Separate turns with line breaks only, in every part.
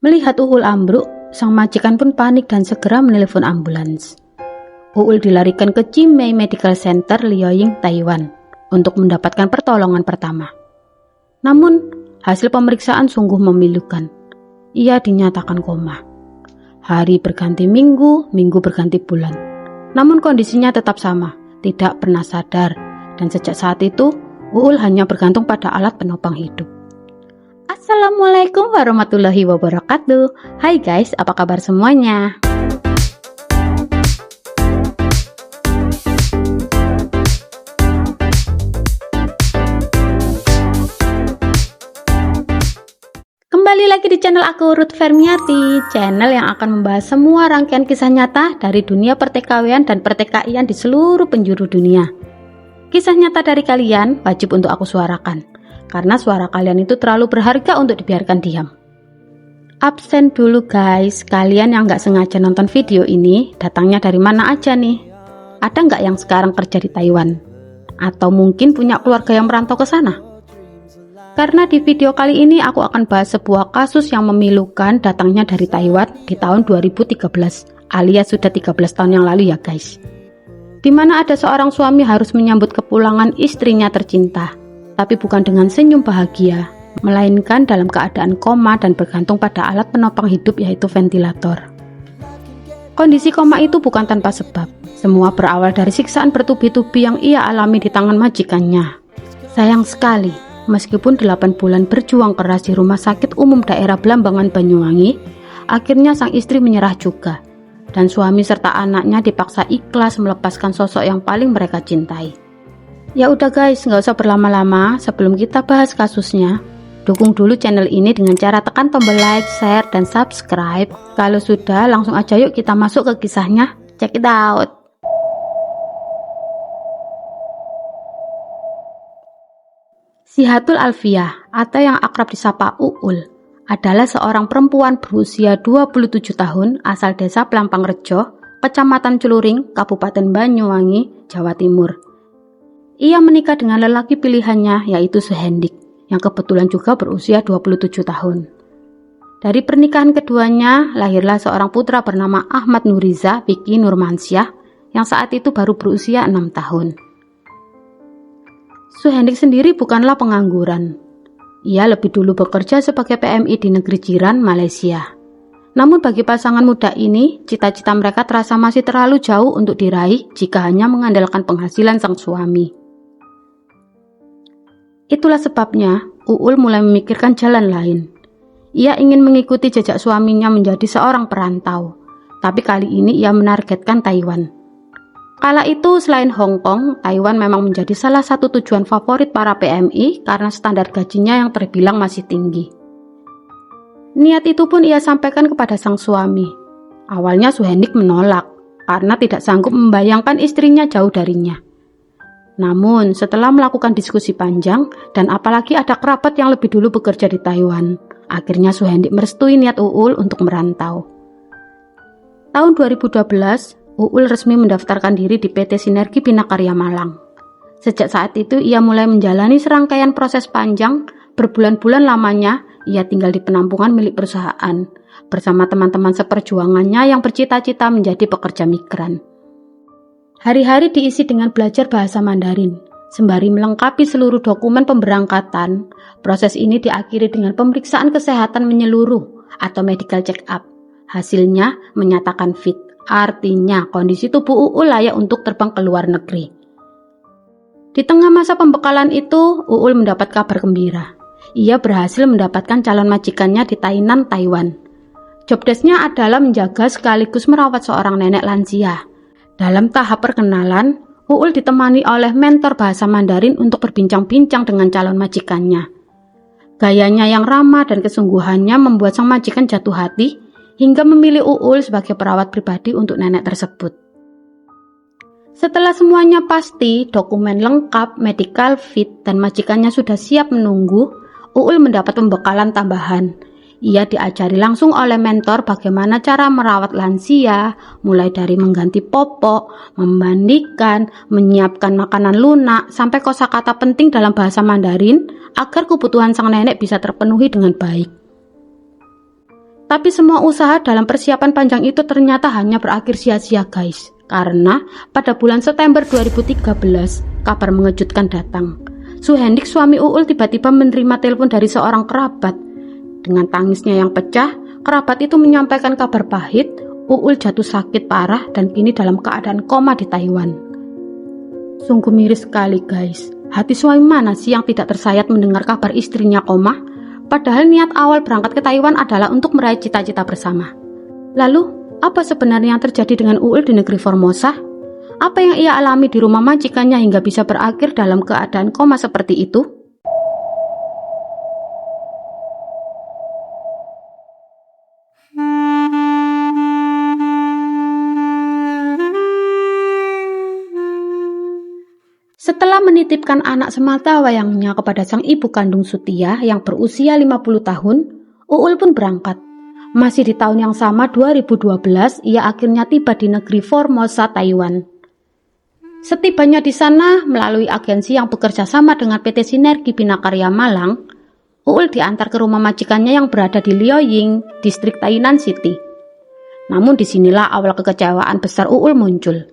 Melihat Uul ambruk, sang majikan pun panik dan segera menelepon ambulans. Uul dilarikan ke Chimay Medical Center, Liaoying, Taiwan untuk mendapatkan pertolongan pertama. Namun, hasil pemeriksaan sungguh memilukan. Ia dinyatakan koma. Hari berganti minggu, minggu berganti bulan. Namun kondisinya tetap sama, tidak pernah sadar. Dan sejak saat itu, Uul hanya bergantung pada alat penopang hidup. Assalamualaikum warahmatullahi wabarakatuh. Hai guys, apa kabar semuanya? Kembali lagi di channel aku, Ruth Fermiati, channel yang akan membahas semua rangkaian kisah nyata dari dunia pertikaian dan pertikaian di seluruh penjuru dunia. Kisah nyata dari kalian wajib untuk aku suarakan, karena suara kalian itu terlalu berharga untuk dibiarkan diam. Absen dulu guys, kalian yang nggak sengaja nonton video ini datangnya dari mana aja nih? Ada nggak yang sekarang kerja di Taiwan? Atau mungkin punya keluarga yang merantau ke sana? Karena di video kali ini aku akan bahas sebuah kasus yang memilukan datangnya dari Taiwan di tahun 2013, alias sudah 13 tahun yang lalu ya guys. Dimana ada seorang suami harus menyambut kepulangan istrinya tercinta, tapi bukan dengan senyum bahagia, melainkan dalam keadaan koma dan bergantung pada alat penopang hidup yaitu ventilator. Kondisi koma itu bukan tanpa sebab. Semua berawal dari siksaan bertubi-tubi yang ia alami di tangan majikannya. Sayang sekali, meskipun 8 bulan berjuang keras di rumah sakit umum daerah Blambangan, Banyuwangi, akhirnya sang istri menyerah juga. Dan suami serta anaknya dipaksa ikhlas melepaskan sosok yang paling mereka cintai. Ya udah guys, nggak usah berlama-lama. Sebelum kita bahas kasusnya, dukung dulu channel ini dengan cara tekan tombol like, share, dan subscribe. Kalau sudah, langsung aja yuk kita masuk ke kisahnya. Check it out. Sihatul Alfiah, atau yang akrab disapa Uul, adalah seorang perempuan berusia 27 tahun asal desa Plampangrejo, Kecamatan Celuring, Kabupaten Banyuwangi, Jawa Timur. Ia menikah dengan lelaki pilihannya yaitu Suhendik, yang kebetulan juga berusia 27 tahun. Dari pernikahan keduanya, lahirlah seorang putra bernama Ahmad Nuriza Vicky Nurmansyah, yang saat itu baru berusia 6 tahun. Suhendik sendiri bukanlah pengangguran. Ia lebih dulu bekerja sebagai PMI di negeri jiran Malaysia. Namun bagi pasangan muda ini, cita-cita mereka terasa masih terlalu jauh untuk diraih jika hanya mengandalkan penghasilan sang suami. Itulah sebabnya Uul mulai memikirkan jalan lain. Ia ingin mengikuti jejak suaminya menjadi seorang perantau, tapi kali ini ia menargetkan Taiwan. Kala itu selain Hong Kong, Taiwan memang menjadi salah satu tujuan favorit para PMI karena standar gajinya yang terbilang masih tinggi. Niat itu pun ia sampaikan kepada sang suami. Awalnya Suhendik menolak karena tidak sanggup membayangkan istrinya jauh darinya. Namun setelah melakukan diskusi panjang dan apalagi ada kerabat yang lebih dulu bekerja di Taiwan, akhirnya Suhendik merestui niat Uul untuk merantau. Tahun 2012, Uul resmi mendaftarkan diri di PT Sinergi Bina Karya Malang. Sejak saat itu ia mulai menjalani serangkaian proses panjang, berbulan-bulan lamanya ia tinggal di penampungan milik perusahaan bersama teman-teman seperjuangannya yang bercita-cita menjadi pekerja migran. Hari-hari diisi dengan belajar bahasa Mandarin, sembari melengkapi seluruh dokumen pemberangkatan. Proses ini diakhiri dengan pemeriksaan kesehatan menyeluruh atau medical check up. Hasilnya menyatakan fit. Artinya kondisi tubuh Uul layak untuk terbang ke luar negeri. Di tengah masa pembekalan itu, Uul mendapat kabar gembira. Ia berhasil mendapatkan calon majikannya di Tainan, Taiwan. Jobdesknya adalah menjaga sekaligus merawat seorang nenek lansia. Dalam tahap perkenalan, Uul ditemani oleh mentor bahasa Mandarin untuk berbincang-bincang dengan calon majikannya. Gayanya yang ramah dan kesungguhannya membuat sang majikan jatuh hati hingga memilih Uul sebagai perawat pribadi untuk nenek tersebut. Setelah semuanya pasti, dokumen lengkap, medical fit, dan majikannya sudah siap menunggu, Uul mendapat pembekalan tambahan. Ia diajari langsung oleh mentor bagaimana cara merawat lansia, mulai dari mengganti popok, memandikan, menyiapkan makanan lunak, sampai kosakata penting dalam bahasa Mandarin agar kebutuhan sang nenek bisa terpenuhi dengan baik. Tapi semua usaha dalam persiapan panjang itu ternyata hanya berakhir sia-sia guys. Karena pada bulan September 2013, kabar mengejutkan datang. Suhendik suami Uul tiba-tiba menerima telepon dari seorang kerabat. Dengan tangisnya yang pecah, kerabat itu menyampaikan kabar pahit, Uul jatuh sakit parah dan kini dalam keadaan koma di Taiwan. Sungguh miris sekali guys. Hati suami mana sih yang tidak tersayat mendengar kabar istrinya koma? Padahal niat awal berangkat ke Taiwan adalah untuk meraih cita-cita bersama. Lalu, apa sebenarnya yang terjadi dengan Uul di negeri Formosa? Apa yang ia alami di rumah majikannya hingga bisa berakhir dalam keadaan koma seperti itu? Setelah menitipkan anak semata wayangnya kepada sang ibu kandung Sutia yang berusia 50 tahun, Uul pun berangkat. Masih di tahun yang sama 2012, ia akhirnya tiba di negeri Formosa, Taiwan. Setibanya di sana, melalui agensi yang bekerja sama dengan PT Sinergi Binakarya Malang, Uul diantar ke rumah majikannya yang berada di Liaoying, distrik Tainan City. Namun disinilah awal kekecewaan besar Uul muncul.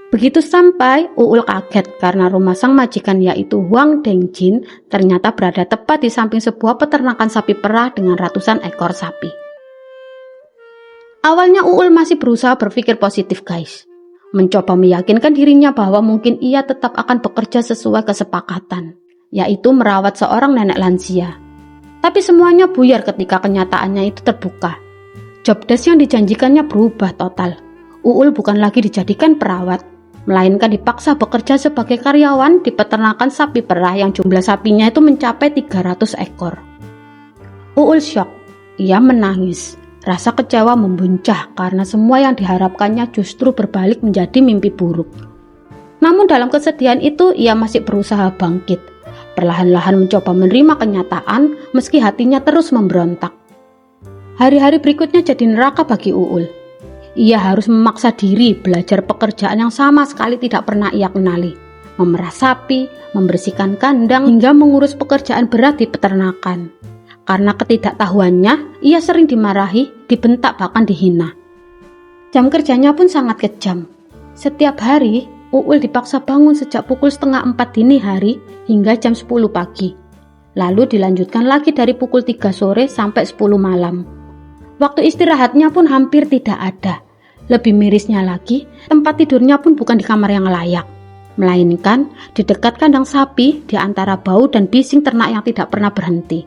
Begitu sampai, Uul kaget karena rumah sang majikan yaitu Huang Dengjin ternyata berada tepat di samping sebuah peternakan sapi perah dengan ratusan ekor sapi. Awalnya Uul masih berusaha berpikir positif guys. Mencoba meyakinkan dirinya bahwa mungkin ia tetap akan bekerja sesuai kesepakatan, yaitu merawat seorang nenek lansia. Tapi semuanya buyar ketika kenyataannya itu terbuka. Job desk yang dijanjikannya berubah total. Uul bukan lagi dijadikan perawat, melainkan dipaksa bekerja sebagai karyawan di peternakan sapi perah yang jumlah sapinya itu mencapai 300 ekor. Uul syok, ia menangis. Rasa kecewa membuncah karena semua yang diharapkannya justru berbalik menjadi mimpi buruk. Namun dalam kesedihan itu ia masih berusaha bangkit. Perlahan-lahan mencoba menerima kenyataan meski hatinya terus memberontak. Hari-hari berikutnya jadi neraka bagi Uul. Ia harus memaksa diri belajar pekerjaan yang sama sekali tidak pernah ia kenali. Memerah sapi, membersihkan kandang, hingga mengurus pekerjaan berat di peternakan. Karena ketidaktahuannya, ia sering dimarahi, dibentak bahkan dihina. Jam kerjanya pun sangat kejam. Setiap hari, Uul dipaksa bangun sejak pukul 3:30 dini hari hingga jam 10 pagi. Lalu dilanjutkan lagi dari pukul 3 sore sampai 10 malam. Waktu istirahatnya pun hampir tidak ada. Lebih mirisnya lagi, tempat tidurnya pun bukan di kamar yang layak, melainkan di dekat kandang sapi di antara bau dan bising ternak yang tidak pernah berhenti.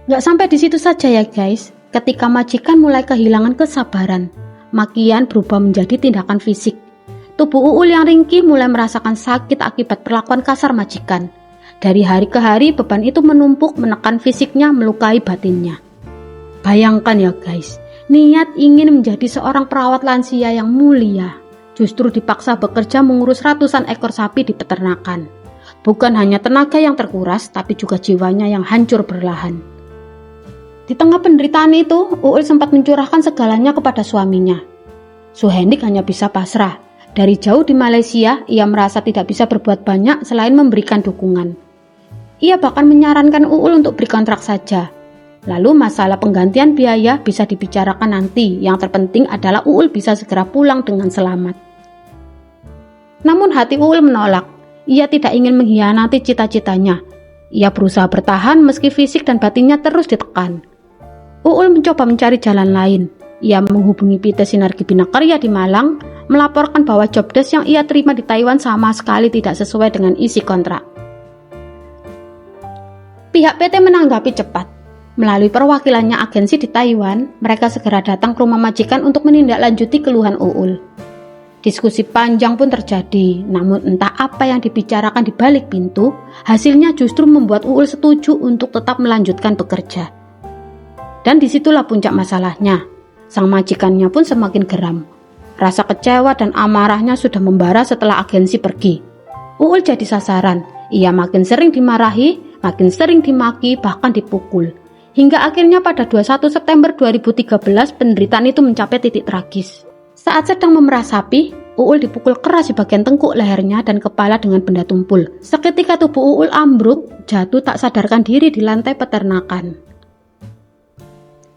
Gak sampai di situ saja ya guys, ketika majikan mulai kehilangan kesabaran, makian berubah menjadi tindakan fisik. Tubuh Uul yang ringkih mulai merasakan sakit akibat perlakuan kasar majikan. Dari hari ke hari beban itu menumpuk menekan fisiknya, melukai batinnya. Bayangkan ya guys, niat ingin menjadi seorang perawat lansia yang mulia, justru dipaksa bekerja mengurus ratusan ekor sapi di peternakan. Bukan hanya tenaga yang terkuras, tapi juga jiwanya yang hancur perlahan. Di tengah penderitaan itu, Uul sempat mencurahkan segalanya kepada suaminya. Suhendik hanya bisa pasrah. Dari jauh di Malaysia, ia merasa tidak bisa berbuat banyak selain memberikan dukungan. Ia bahkan menyarankan Uul untuk berkontrak saja. Lalu masalah penggantian biaya bisa dibicarakan nanti. Yang terpenting adalah Uul bisa segera pulang dengan selamat. Namun hati Uul menolak. Ia tidak ingin mengkhianati cita-citanya. Ia berusaha bertahan meski fisik dan batinnya terus ditekan. Uul mencoba mencari jalan lain. Ia menghubungi PT Sinergi Binakarya di Malang, melaporkan bahwa job desk yang ia terima di Taiwan sama sekali tidak sesuai dengan isi kontrak. Pihak PT menanggapi cepat. Melalui perwakilannya agensi di Taiwan, mereka segera datang ke rumah majikan untuk menindaklanjuti keluhan Uul. Diskusi panjang pun terjadi, namun entah apa yang dibicarakan di balik pintu, hasilnya justru membuat Uul setuju untuk tetap melanjutkan bekerja. Dan disitulah puncak masalahnya. Sang majikannya pun semakin geram. Rasa kecewa dan amarahnya sudah membara setelah agensi pergi. Uul jadi sasaran. Ia makin sering dimarahi, makin sering dimaki, bahkan dipukul. Hingga akhirnya pada 21 September 2013 penderitaan itu mencapai titik tragis. Saat sedang memerah sapi, Uul dipukul keras di bagian tengkuk lehernya dan kepala dengan benda tumpul. Seketika tubuh Uul ambruk, jatuh tak sadarkan diri di lantai peternakan.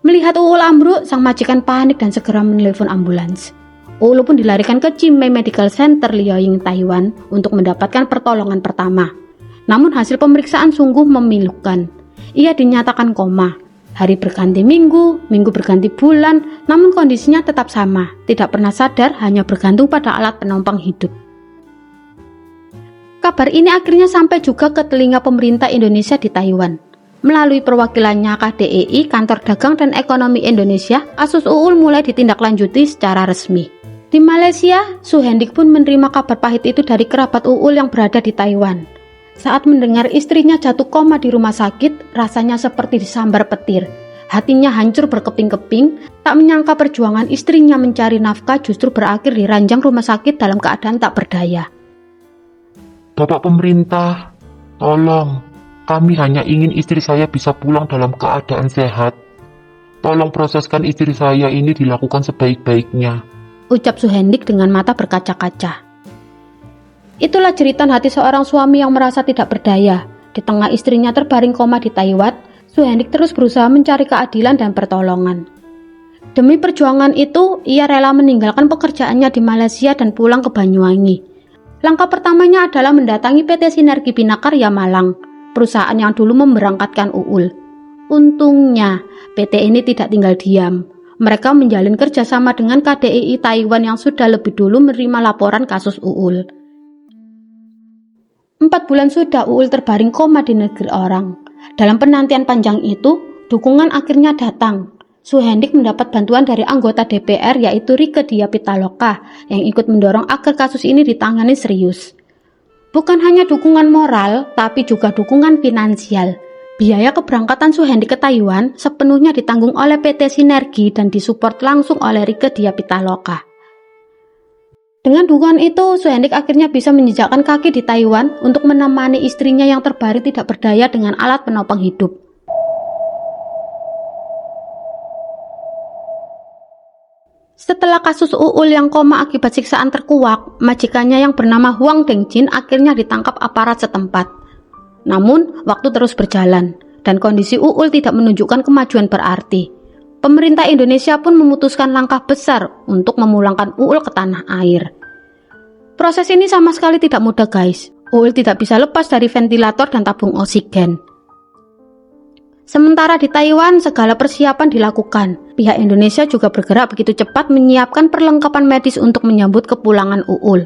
Melihat Uul ambruk, sang majikan panik dan segera menelepon ambulans. Uul pun dilarikan ke Chimay Medical Center Liaoying, Taiwan untuk mendapatkan pertolongan pertama. Namun hasil pemeriksaan sungguh memilukan. Ia dinyatakan koma. Hari berganti minggu, minggu berganti bulan, namun kondisinya tetap sama. Tidak pernah sadar, hanya bergantung pada alat penopang hidup. Kabar ini akhirnya sampai juga ke telinga pemerintah Indonesia di Taiwan. Melalui perwakilannya KDEI, Kantor Dagang dan Ekonomi Indonesia, kasus Uul mulai ditindaklanjuti secara resmi. Di Malaysia, Suhendik pun menerima kabar pahit itu dari kerabat Uul yang berada di Taiwan. Saat mendengar istrinya jatuh koma di rumah sakit, rasanya seperti disambar petir. Hatinya hancur berkeping-keping, tak menyangka perjuangan istrinya mencari nafkah justru berakhir di ranjang rumah sakit dalam keadaan tak berdaya.
Bapak pemerintah, tolong, kami hanya ingin istri saya bisa pulang dalam keadaan sehat. Tolong proseskan istri saya ini dilakukan sebaik-baiknya,
ucap Suhendik dengan mata berkaca-kaca. Itulah jeritan hati seorang suami yang merasa tidak berdaya. Di tengah istrinya terbaring koma di Taiwan, Suhendik terus berusaha mencari keadilan dan pertolongan. Demi perjuangan itu, ia rela meninggalkan pekerjaannya di Malaysia dan pulang ke Banyuwangi. Langkah pertamanya adalah mendatangi PT Sinergi Bina Karya Malang, perusahaan yang dulu memberangkatkan Uul. Untungnya, PT ini tidak tinggal diam. Mereka menjalin kerjasama dengan KDEI Taiwan yang sudah lebih dulu menerima laporan kasus Uul. 4 bulan sudah Uul terbaring koma di negeri orang. Dalam penantian panjang itu, dukungan akhirnya datang. Suhendik mendapat bantuan dari anggota DPR yaitu Rieke Diah Pitaloka yang ikut mendorong agar kasus ini ditangani serius. Bukan hanya dukungan moral, tapi juga dukungan finansial. Biaya keberangkatan Suhendik ke Taiwan sepenuhnya ditanggung oleh PT Sinergi dan disupport langsung oleh Rieke Diah Pitaloka. Dengan dukungan itu, Suhendik akhirnya bisa menjejakkan kaki di Taiwan untuk menemani istrinya yang terbaring tidak berdaya dengan alat penopang hidup. Setelah kasus Uul yang koma akibat siksaan terkuak, majikannya yang bernama Huang Dengjin akhirnya ditangkap aparat setempat. Namun, waktu terus berjalan, dan kondisi Uul tidak menunjukkan kemajuan berarti. Pemerintah Indonesia pun memutuskan langkah besar untuk memulangkan Uul ke tanah air. Proses ini sama sekali tidak mudah guys. Uul tidak bisa lepas dari ventilator dan tabung oksigen. Sementara di Taiwan, segala persiapan dilakukan. Pihak Indonesia juga bergerak begitu cepat menyiapkan perlengkapan medis untuk menyambut kepulangan Uul.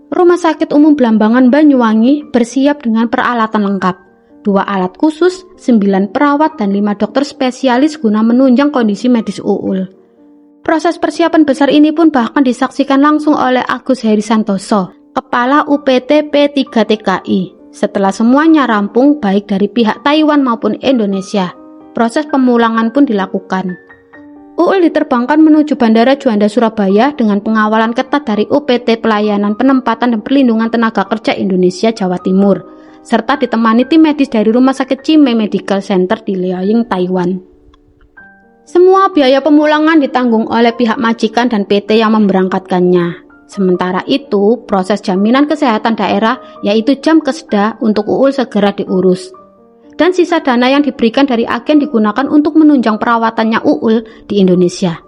Rumah Sakit Umum Blambangan Banyuwangi bersiap dengan peralatan lengkap. 2 alat khusus, 9 perawat, dan 5 dokter spesialis guna menunjang kondisi medis Uul. Proses persiapan besar ini pun bahkan disaksikan langsung oleh Agus Heri Santoso, Kepala UPT P3TKI. Setelah semuanya rampung baik dari pihak Taiwan maupun Indonesia, proses pemulangan pun dilakukan. Uul diterbangkan menuju Bandara Juanda Surabaya dengan pengawalan ketat dari UPT Pelayanan Penempatan dan Perlindungan Tenaga Kerja Indonesia Jawa Timur, serta ditemani tim medis dari Rumah Sakit Chimay Medical Center di Liaoying, Taiwan. Semua biaya pemulangan ditanggung oleh pihak majikan dan PT yang memberangkatkannya. Sementara itu, proses jaminan kesehatan daerah yaitu jam keseda untuk Uul segera diurus. Dan sisa dana yang diberikan dari agen digunakan untuk menunjang perawatannya Uul di Indonesia.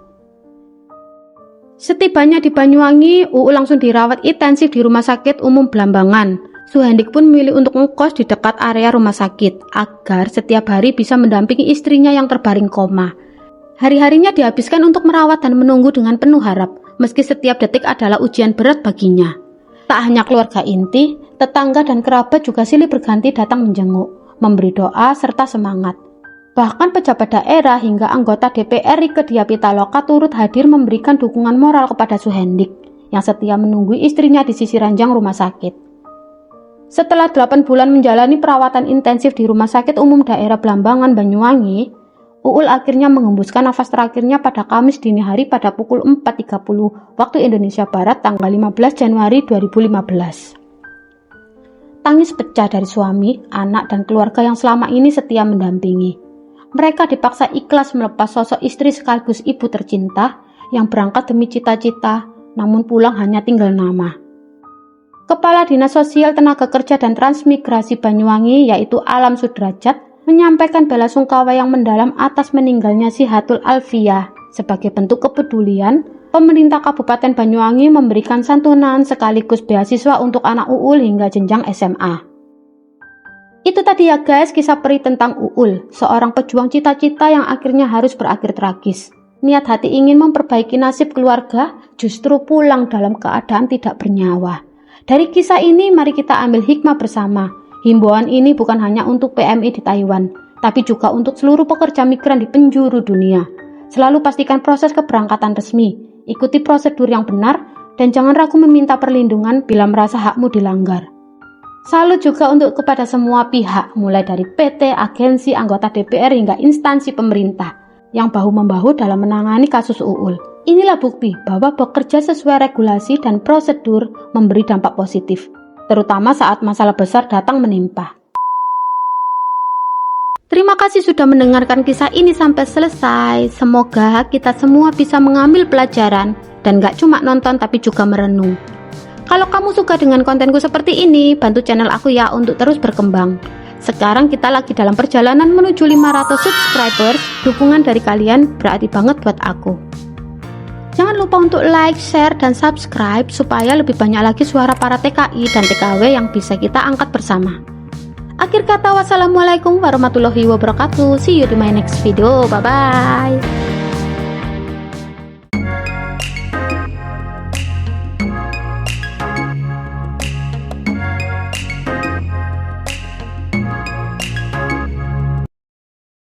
Setibanya di Banyuwangi, Uul langsung dirawat intensif di Rumah Sakit Umum Blambangan. Suhendik pun memilih untuk ngekos di dekat area rumah sakit agar setiap hari bisa mendampingi istrinya yang terbaring koma. Hari-harinya dihabiskan untuk merawat dan menunggu dengan penuh harap, meski setiap detik adalah ujian berat baginya. Tak hanya keluarga inti, tetangga dan kerabat juga silih berganti datang menjenguk, memberi doa serta semangat. Bahkan pejabat daerah hingga anggota DPR Rieke Diah Pitaloka turut hadir memberikan dukungan moral kepada Suhendik yang setia menunggu istrinya di sisi ranjang rumah sakit. Setelah 8 bulan menjalani perawatan intensif di Rumah Sakit Umum Daerah Blambangan Banyuwangi, Uul akhirnya mengembuskan nafas terakhirnya pada Kamis dini hari pada pukul 4.30 waktu Indonesia Barat tanggal 15 Januari 2015. Tangis pecah dari suami, anak, dan keluarga yang selama ini setia mendampingi. Mereka dipaksa ikhlas melepas sosok istri sekaligus ibu tercinta yang berangkat demi cita-cita, namun pulang hanya tinggal nama. Kepala Dinas Sosial Tenaga Kerja dan Transmigrasi Banyuwangi yaitu Alam Sudrajat menyampaikan bela sungkawa yang mendalam atas meninggalnya si Hatul Alfiyah. Sebagai bentuk kepedulian, pemerintah Kabupaten Banyuwangi memberikan santunan sekaligus beasiswa untuk anak Uul hingga jenjang SMA. Itu tadi ya guys, kisah perih tentang Uul, seorang pejuang cita-cita yang akhirnya harus berakhir tragis. Niat hati ingin memperbaiki nasib keluarga justru pulang dalam keadaan tidak bernyawa. Dari kisah ini mari kita ambil hikmah bersama. Himbauan ini bukan hanya untuk PMI di Taiwan, tapi juga untuk seluruh pekerja migran di penjuru dunia. Selalu pastikan proses keberangkatan resmi, ikuti prosedur yang benar, dan jangan ragu meminta perlindungan bila merasa hakmu dilanggar. Salut juga untuk kepada semua pihak, mulai dari PT, agensi, anggota DPR hingga instansi pemerintah yang bahu-membahu dalam menangani kasus Uul. Inilah bukti bahwa bekerja sesuai regulasi dan prosedur memberi dampak positif, terutama saat masalah besar datang menimpa. Terima kasih sudah mendengarkan kisah ini sampai selesai. Semoga kita semua bisa mengambil pelajaran dan gak cuma nonton tapi juga merenung. Kalau kamu suka dengan kontenku seperti ini, bantu channel aku ya untuk terus berkembang. Sekarang kita lagi dalam perjalanan menuju 500 subscribers. Dukungan dari kalian berarti banget buat aku. Jangan lupa untuk like, share, dan subscribe supaya lebih banyak lagi suara para TKI dan TKW yang bisa kita angkat bersama. Akhir kata, wassalamualaikum warahmatullahi wabarakatuh. See you di my next video. Bye-bye.